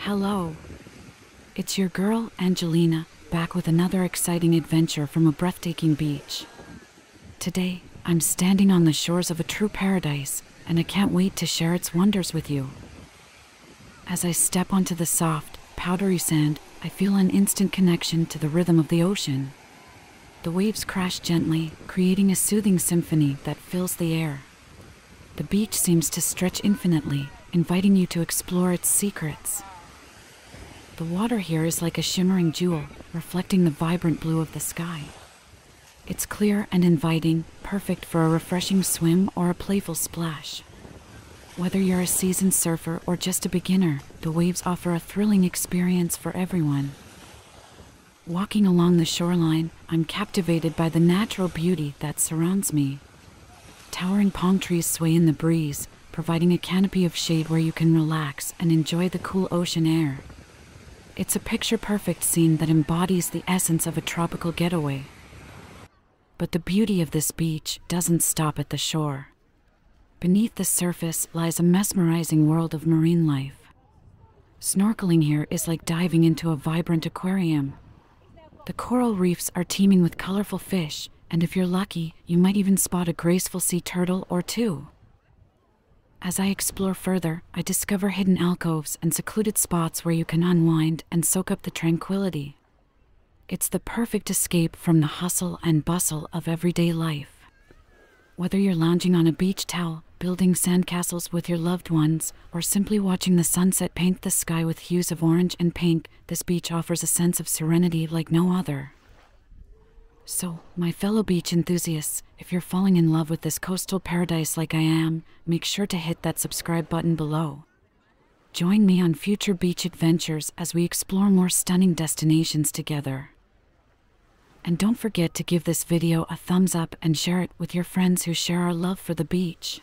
Hello. It's your girl, Angelina, back with another exciting adventure from a breathtaking beach. Today, I'm standing on the shores of a true paradise, and I can't wait to share its wonders with you. As I step onto the soft, powdery sand, I feel an instant connection to the rhythm of the ocean. The waves crash gently, creating a soothing symphony that fills the air. The beach seems to stretch infinitely, inviting you to explore its secrets. The water here is like a shimmering jewel, reflecting the vibrant blue of the sky. It's clear and inviting, perfect for a refreshing swim or a playful splash. Whether you're a seasoned surfer or just a beginner, the waves offer a thrilling experience for everyone. Walking along the shoreline, I'm captivated by the natural beauty that surrounds me. Towering palm trees sway in the breeze, providing a canopy of shade where you can relax and enjoy the cool ocean air. It's a picture-perfect scene that embodies the essence of a tropical getaway. But the beauty of this beach doesn't stop at the shore. Beneath the surface lies a mesmerizing world of marine life. Snorkeling here is like diving into a vibrant aquarium. The coral reefs are teeming with colorful fish, and if you're lucky, you might even spot a graceful sea turtle or two. As I explore further, I discover hidden alcoves and secluded spots where you can unwind and soak up the tranquility. It's the perfect escape from the hustle and bustle of everyday life. Whether you're lounging on a beach towel, building sandcastles with your loved ones, or simply watching the sunset paint the sky with hues of orange and pink, this beach offers a sense of serenity like no other. So, my fellow beach enthusiasts, if you're falling in love with this coastal paradise like I am, make sure to hit that subscribe button below. Join me on future beach adventures as we explore more stunning destinations together. And don't forget to give this video a thumbs up and share it with your friends who share our love for the beach.